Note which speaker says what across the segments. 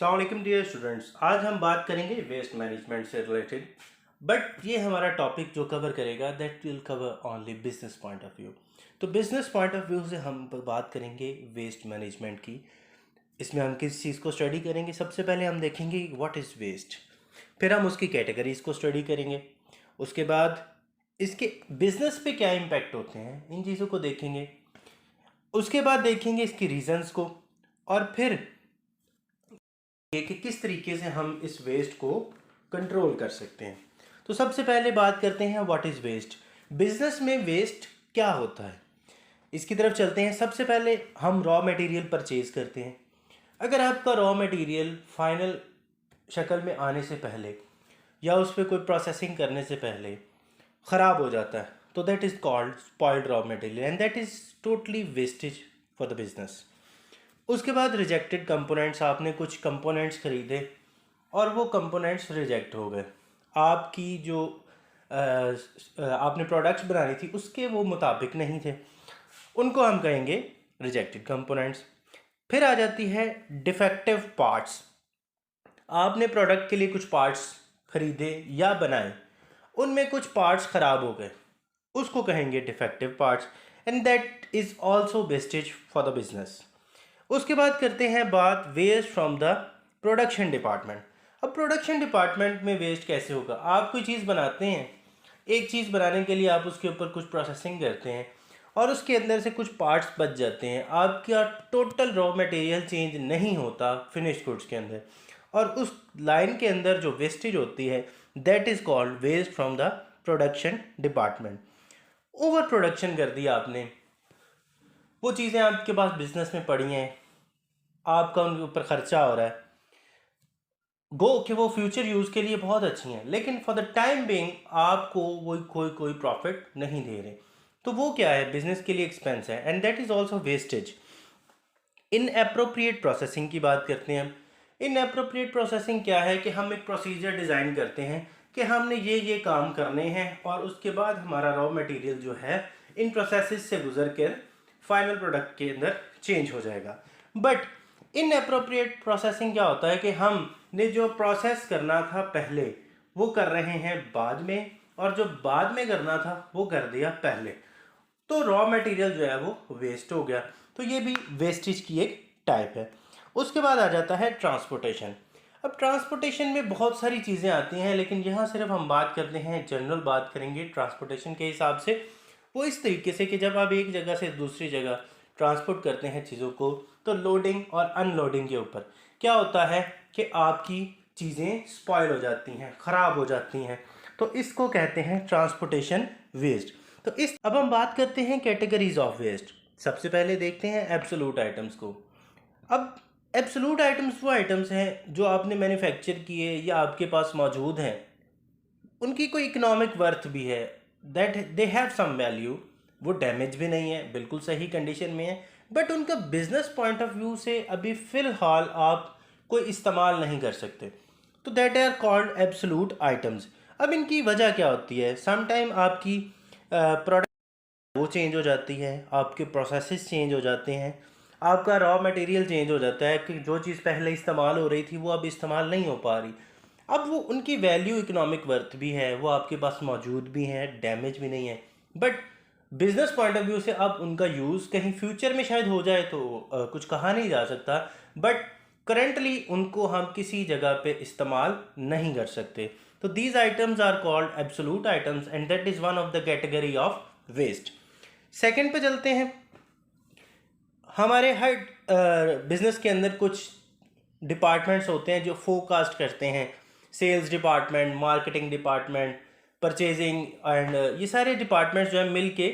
Speaker 1: अस्सलाम वालेकुम dear students. आज हम बात करेंगे वेस्ट मैनेजमेंट से रिलेटेड, बट ये हमारा टॉपिक जो कवर करेगा that will cover only business point of view. तो बिजनेस पॉइंट ऑफ व्यू से हम बात करेंगे वेस्ट मैनेजमेंट की। इसमें हम किस चीज़ को स्टडी करेंगे? सबसे पहले हम देखेंगे व्हाट इज़ वेस्ट, फिर हम उसकी कैटेगरीज को स्टडी करेंगे, उसके बाद इसके बिजनेस पे क्या इम्पैक्ट होते हैं इन चीज़ों को देखेंगे, उसके बाद देखेंगे इसकी रीजंस को, और फिर ये कि किस तरीके से हम इस वेस्ट को कंट्रोल कर सकते हैं। तो सबसे पहले बात करते हैं व्हाट इज़ वेस्ट। बिजनेस में वेस्ट क्या होता है, इसकी तरफ चलते हैं। सबसे पहले हम रॉ मटेरियल परचेज करते हैं। अगर आपका रॉ मटेरियल फाइनल शक्ल में आने से पहले या उस पर कोई प्रोसेसिंग करने से पहले ख़राब हो जाता है तो that is called spoiled raw material and that is totally wastage for the business. उसके बाद रिजेक्टेड कंपोनेंट्स, आपने कुछ कंपोनेंट्स खरीदे और वो कंपोनेंट्स रिजेक्ट हो गए, आपकी जो आपने प्रोडक्ट्स बनानी थी उसके वो मुताबिक नहीं थे, उनको हम कहेंगे रिजेक्टेड कंपोनेंट्स। फिर आ जाती है डिफेक्टिव पार्ट्स। आपने प्रोडक्ट के लिए कुछ पार्ट्स खरीदे या बनाए, उनमें कुछ पार्ट्स ख़राब हो गए, उसको कहेंगे defective parts and that is also wastage for the business. उसके बाद करते हैं बात waste from the production department. अब प्रोडक्शन डिपार्टमेंट में वेस्ट कैसे होगा? आप कोई चीज़ बनाते हैं, एक चीज़ बनाने के लिए आप उसके ऊपर कुछ प्रोसेसिंग करते हैं और उसके अंदर से कुछ पार्ट्स बच जाते हैं, आपका टोटल रॉ मटेरियल चेंज नहीं होता फिनिश गुड्स के अंदर, और उस लाइन के अंदर जो वेस्टेज होती है that is called waste from the production department. Over production कर दिया आपने, वो चीज़ें आपके पास बिजनेस में पड़ी हैं, आपका उनके ऊपर ख़र्चा हो रहा है, गो कि वो फ्यूचर यूज़ के लिए बहुत अच्छी हैं, लेकिन फॉर द टाइम बिंग आपको वो कोई प्रॉफिट नहीं दे रहे, तो वो क्या है? बिजनेस के लिए एक्सपेंस है and that is also wastage. In appropriate processing की बात करते हैं हम। इन अप्रोप्रिएट प्रोसेसिंग क्या है कि हम एक प्रोसीजर डिज़ाइन करते हैं कि हमने ये काम करने हैं और उसके बाद हमारा रॉ मटेरियल जो है इन प्रोसेसेस से गुजर कर फाइनल प्रोडक्ट के अंदर चेंज हो जाएगा। बट इन अप्रोप्रिएट प्रोसेसिंग क्या होता है कि हमने जो प्रोसेस करना था पहले वो कर रहे हैं बाद में, और जो बाद में करना था वो कर दिया पहले, तो रॉ मटेरियल जो है वो वेस्ट हो गया। तो ये भी वेस्टेज की एक टाइप है। उसके बाद आ जाता है ट्रांसपोर्टेशन। अब ट्रांसपोर्टेशन में बहुत सारी चीज़ें आती हैं, लेकिन यहाँ सिर्फ हम बात करते हैं, जनरल बात करेंगे ट्रांसपोर्टेशन के हिसाब से। वो इस तरीके से कि जब आप एक जगह से दूसरी जगह ट्रांसपोर्ट करते हैं चीज़ों को, तो लोडिंग और अनलोडिंग के ऊपर क्या होता है कि आपकी चीज़ें स्पॉइल हो जाती हैं, ख़राब हो जाती हैं, तो इसको कहते हैं ट्रांसपोर्टेशन वेस्ट। तो इस अब हम बात करते हैं कैटेगरीज ऑफ वेस्ट। सबसे पहले देखते हैं एब्सोल्यूट आइटम्स को। अब एब्सोल्यूट आइटम्स वो आइटम्स हैं जो आपने मैन्युफैक्चर किए या आपके पास मौजूद हैं, उनकी कोई इकोनॉमिक वर्थ भी है, that they have some value, वो डैमेज भी नहीं है, बिल्कुल सही कंडीशन में है, बट उनका बिजनेस पॉइंट ऑफ व्यू से अभी फ़िलहाल आप कोई इस्तेमाल नहीं कर सकते, तो that are called absolute items. अब इनकी वजह क्या होती है? समटाइम आपकी प्रोडक्ट वो चेंज हो जाती है, आपके प्रोसेसेस चेंज हो जाते हैं, आपका रॉ मटेरियल चेंज हो जाता है कि जो चीज़ पहले इस्तेमाल हो रही थी वो अब इस्तेमाल नहीं हो पा रही। अब वो उनकी वैल्यू इकोनॉमिक वर्थ भी है, वो आपके पास मौजूद भी हैं, डैमेज भी नहीं है, but business point of view से अब उनका यूज़ कहीं फ्यूचर में शायद हो जाए तो कुछ कहा नहीं जा सकता, बट करंटली उनको हम किसी जगह पे इस्तेमाल नहीं कर सकते। तो these items are called absolute items and that is one of the category of waste. Second पे चलते हैं। हमारे हर बिजनेस के अंदर कुछ डिपार्टमेंट्स होते हैं जो फोरकास्ट करते हैं, sales department, marketing department, purchasing, and ये सारे डिपार्टमेंट्स जो है मिल के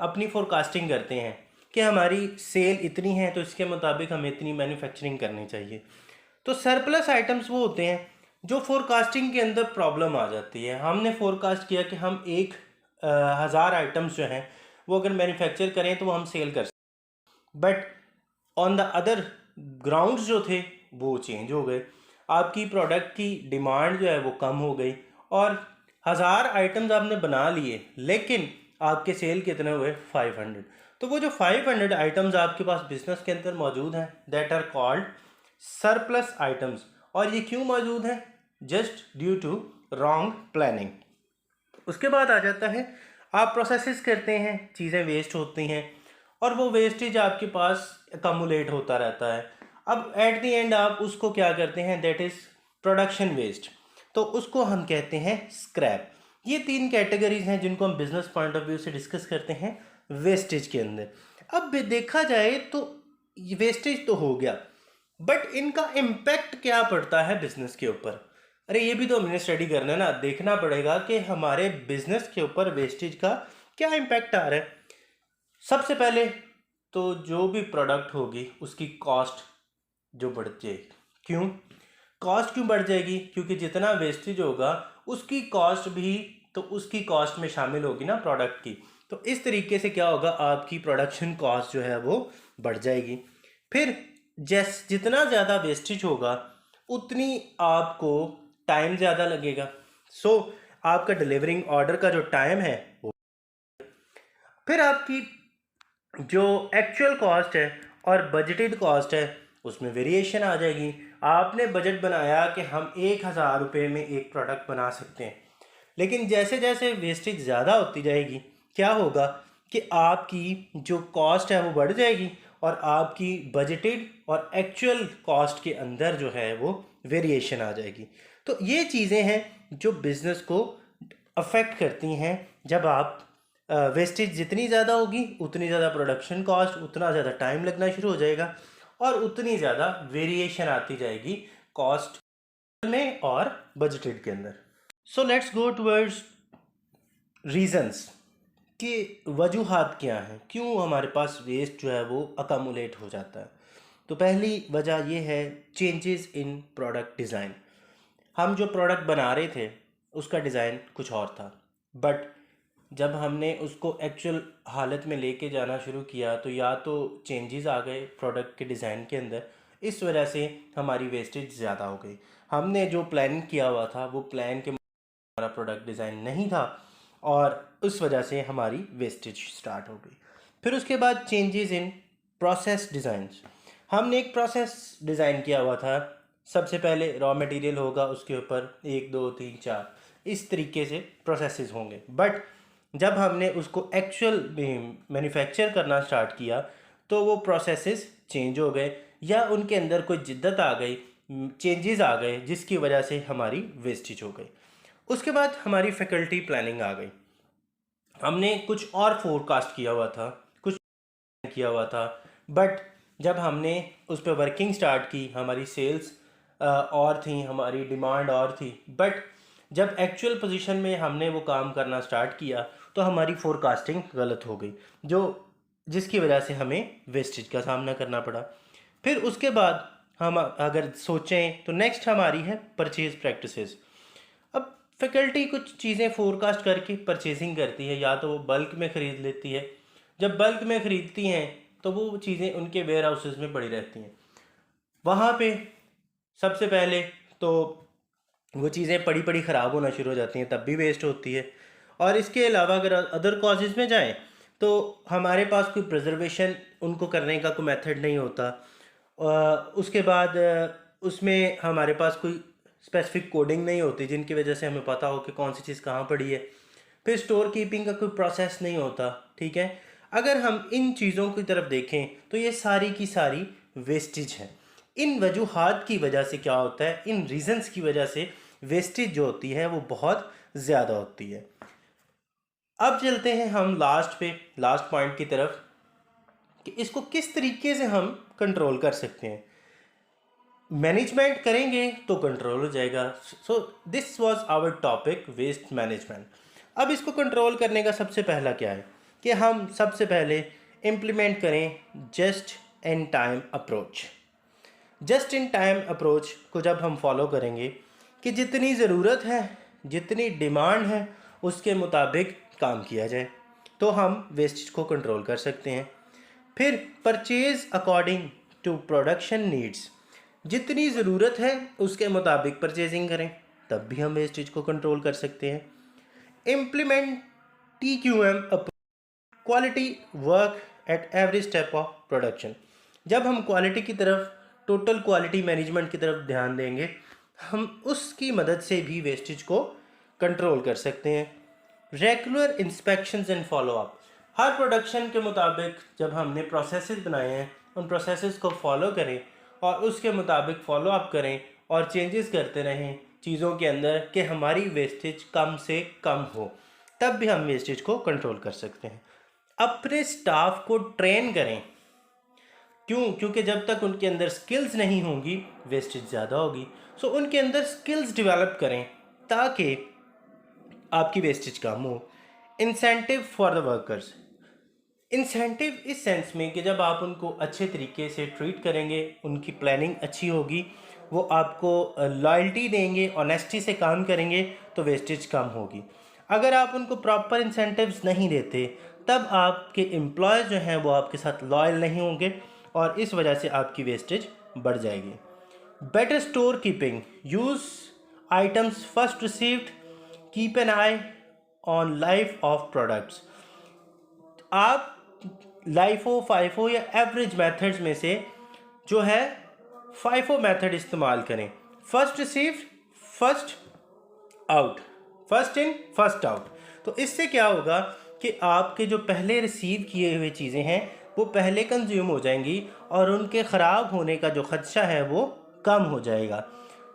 Speaker 1: अपनी फोरकास्टिंग करते हैं कि हमारी सेल इतनी है तो इसके मुताबिक हमें इतनी मैन्युफैक्चरिंग करनी चाहिए। तो सरप्लस आइटम्स वो होते हैं जो फोरकास्टिंग के अंदर प्रॉब्लम आ जाती है। हमने फोरकास्ट किया कि हम 1,000 आइटम्स जो हैं वो अगर मैन्युफैक्चर करें तो वो हम सेल कर, but on the other grounds जो थे वो चेंज हो गए, आपकी प्रोडक्ट की डिमांड जो है वो कम हो गई और 1,000 आइटम्स आपने बना लिए, लेकिन आपके सेल कितने हुए? 500। तो वो जो 500 आइटम्स आपके पास बिजनेस के अंदर मौजूद हैं that are called surplus items. और ये क्यों मौजूद हैं? Just due to wrong planning. उसके बाद आ जाता है, आप प्रोसेसेस करते हैं, चीज़ें वेस्ट होती हैं और वो वेस्टेज आपके पास अकमुलेट होता रहता है। अब एट द एंड आप उसको क्या करते हैं, दैट इज़ प्रोडक्शन वेस्ट। तो उसको हम कहते हैं स्क्रैप। ये 3 कैटेगरीज हैं जिनको हम बिजनेस पॉइंट ऑफ व्यू से डिस्कस करते हैं वेस्टेज के अंदर। अब भी देखा जाए तो वेस्टेज तो हो गया, बट इनका इम्पैक्ट क्या पड़ता है बिजनेस के ऊपर? अरे ये भी तो हमने स्टडी करना है ना, देखना पड़ेगा कि हमारे बिजनेस के ऊपर वेस्टेज का क्या इम्पैक्ट आ रहा है। सबसे पहले तो जो भी प्रोडक्ट होगी उसकी कॉस्ट जो बढ़ जाएगी। क्यों कॉस्ट क्यों बढ़ जाएगी? क्योंकि जितना वेस्टेज होगा उसकी कॉस्ट भी तो उसकी कॉस्ट में शामिल होगी ना प्रोडक्ट की। तो इस तरीके से क्या होगा, आपकी प्रोडक्शन कॉस्ट जो है वो बढ़ जाएगी। फिर जितना ज़्यादा वेस्टेज होगा उतनी आपको टाइम ज़्यादा लगेगा। सो आपका डिलीवरिंग ऑर्डर का जो टाइम है वो, फिर आपकी जो एक्चुअल कॉस्ट है और बजटेड कॉस्ट है उसमें वेरिएशन आ जाएगी। आपने बजट बनाया कि हम 1,000 रुपये में एक प्रोडक्ट बना सकते हैं, लेकिन जैसे जैसे वेस्टेज ज़्यादा होती जाएगी क्या होगा कि आपकी जो कॉस्ट है वो बढ़ जाएगी और आपकी बजटेड और एक्चुअल कॉस्ट के अंदर जो है वो वेरिएशन आ जाएगी। तो ये चीज़ें हैं जो बिज़नेस को अफेक्ट करती हैं। जब आप वेस्टेज जितनी ज़्यादा होगी उतनी ज़्यादा प्रोडक्शन कॉस्ट, उतना ज़्यादा टाइम लगना शुरू हो जाएगा और उतनी ज़्यादा वेरिएशन आती जाएगी कॉस्ट में और बजटेड के अंदर। So let's go towards reasons कि वजूहात क्या हैं, क्यों हमारे पास वेस्ट जो है वो अकमुलेट हो जाता है। तो पहली वजह ये है चेंजेस इन प्रोडक्ट डिज़ाइन। हम जो प्रोडक्ट बना रहे थे उसका डिज़ाइन कुछ और था, बट जब हमने उसको एक्चुअल हालत में लेके जाना शुरू किया तो या तो चेंजेस आ गए प्रोडक्ट के डिज़ाइन के अंदर, इस वजह से हमारी वेस्टेज ज़्यादा हो गई। हमने जो प्लान किया हुआ था वो प्लान के हमारा प्रोडक्ट डिज़ाइन नहीं था और उस वजह से हमारी वेस्टेज स्टार्ट हो गई। फिर उसके बाद चेंजेस इन प्रोसेस डिज़ाइंस। हमने एक प्रोसेस डिज़ाइन किया हुआ था, सबसे पहले रॉ मटेरियल होगा, उसके ऊपर 1 2 3 4 इस तरीके से प्रोसेसेस होंगे, बट जब हमने उसको एक्चुअल मैन्युफैक्चर करना स्टार्ट किया तो वो प्रोसेसेस चेंज हो गए या उनके अंदर कोई जिद्दत आ गई, चेंजेस आ गए जिसकी वजह से हमारी वेस्टेज हो गई। उसके बाद हमारी फैकल्टी प्लानिंग आ गई। हमने कुछ और फोरकास्ट किया हुआ था, कुछ किया हुआ था, बट जब हमने उस पर वर्किंग स्टार्ट की हमारी सेल्स और थी, हमारी डिमांड और थी, बट जब एक्चुअल पोजीशन में हमने वो काम करना स्टार्ट किया तो हमारी फोरकास्टिंग गलत हो गई, जो जिसकी वजह से हमें वेस्टेज का सामना करना पड़ा। फिर उसके बाद हम अगर सोचें तो नेक्स्ट हमारी है परचेज प्रैक्टिसेस। अब फैकल्टी कुछ चीज़ें फोरकास्ट करके परचेजिंग करती है, या तो वो बल्क में ख़रीद लेती है। जब बल्क में ख़रीदती हैं तो वो चीज़ें उनके वेयर हाउसेज में पड़ी रहती हैं। वहाँ पे सबसे पहले तो वो चीज़ें पड़ी पड़ी ख़राब होना शुरू हो जाती हैं, तब भी वेस्ट होती है। और इसके अलावा अगर अदर कॉजेज़ में जाएं तो हमारे पास कोई प्रिजर्वेशन उनको करने का कोई मेथड नहीं होता। उसके बाद उसमें हमारे पास कोई स्पेसिफिक कोडिंग नहीं होती जिनकी वजह से हमें पता हो कि कौन सी चीज़ कहाँ पड़ी है। फिर स्टोर कीपिंग का कोई प्रोसेस नहीं होता, ठीक है। अगर हम इन चीज़ों की तरफ देखें तो ये सारी की सारी वेस्टेज है। इन वजूहात की वजह से क्या होता है, इन रीजंस की वजह से वेस्टेज जो होती है वो बहुत ज़्यादा होती है। अब चलते हैं हम लास्ट पॉइंट की तरफ कि इसको किस तरीके से हम कंट्रोल कर सकते हैं। मैनेजमेंट करेंगे तो कंट्रोल हो जाएगा। So this was our topic, waste management. अब इसको कंट्रोल करने का सबसे पहला क्या है कि हम सबसे पहले इम्प्लीमेंट करें just in time approach. Just in time approach को जब हम फॉलो करेंगे कि जितनी ज़रूरत है, जितनी डिमांड है, उसके मुताबिक काम किया जाए तो हम वेस्टेज को कंट्रोल कर सकते हैं। फिर purchase according to production needs. जितनी ज़रूरत है उसके मुताबिक परचेजिंग करें, तब भी हम वेस्टेज को कंट्रोल कर सकते हैं। Implement TQM, quality work at every step of production. जब हम क्वालिटी की तरफ टोटल क्वालिटी मैनेजमेंट की तरफ ध्यान देंगे, हम उसकी मदद से भी वेस्टेज को कंट्रोल कर सकते हैं। Regular inspections and follow up, her production के मुताबिक जब हमने प्रोसेसेस बनाए हैं उन प्रोसेसेस को फॉलो करें और उसके मुताबिक फॉलो अप करें और चेंजेस करते रहें चीज़ों के अंदर कि हमारी वेस्टेज कम से कम हो, तब भी हम वेस्टेज को कंट्रोल कर सकते हैं। अपने स्टाफ को ट्रेन करें, क्योंकि जब तक उनके अंदर स्किल्स नहीं होंगी वेस्टेज ज़्यादा होगी। सो उनके अंदर स्किल्स डेवलप करें ताकि आपकी वेस्टेज कम हो। Incentive for the workers, incentive इस सेंस में कि जब आप उनको अच्छे तरीके से ट्रीट करेंगे, उनकी प्लानिंग अच्छी होगी, वो आपको लॉयल्टी देंगे, ऑनेस्टी से काम करेंगे, तो वेस्टेज कम होगी। अगर आप उनको प्रॉपर इंसेंटिव्स नहीं देते तब आपके एम्प्लॉयज़ जो हैं वो आपके साथ लॉयल नहीं होंगे और इस वजह से आपकी वेस्टेज बढ़ जाएगी। Better store keeping, use items first received, keep an I on life of products. आप लाइफो, फाइफो या एवरेज मेथड्स में से जो है फाइफो मेथड इस्तेमाल करें। First receive, first out, first in first out. तो इससे क्या होगा कि आपके जो पहले रिसीव किए हुए चीज़ें हैं वो पहले कंज्यूम हो जाएंगी और उनके ख़राब होने का जो खदशा है वो कम हो जाएगा।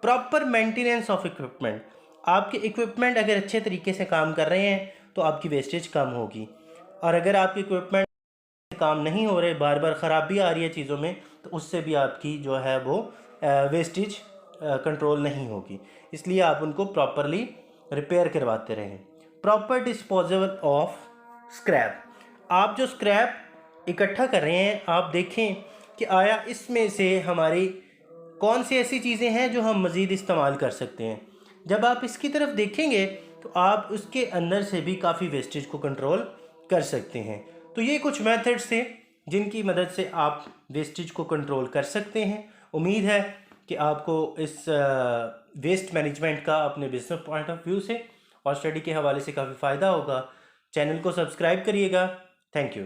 Speaker 1: प्रॉपर मेंटेनेंस ऑफ इक्विपमेंट, आपके इक्विपमेंट अगर अच्छे तरीके से काम कर रहे हैं तो आपकी वेस्टेज कम होगी, और अगर आपके इक्विपमेंट काम नहीं हो रहे, बार बार ख़राबी आ रही है चीज़ों में, तो उससे भी आपकी जो है वो वेस्टेज कंट्रोल नहीं होगी। इसलिए आप उनको प्रॉपरली रिपेयर करवाते रहें। प्रॉपर डिस्पोजल ऑफ स्क्रैप, आप जो स्क्रैप इकट्ठा कर रहे हैं आप देखें कि आया इसमें से हमारी कौन सी ऐसी चीज़ें हैं जो हम मज़ीद इस्तेमाल कर सकते हैं। जब आप इसकी तरफ देखेंगे तो आप उसके अंदर से भी काफ़ी वेस्टेज को कंट्रोल कर सकते हैं। तो ये कुछ मेथड्स थे जिनकी मदद से आप वेस्टेज को कंट्रोल कर सकते हैं। उम्मीद है कि आपको इस वेस्ट मैनेजमेंट का अपने बिजनेस पॉइंट ऑफ व्यू से और स्टडी के हवाले से काफ़ी फ़ायदा होगा। चैनल को सब्सक्राइब करिएगा। Thank you.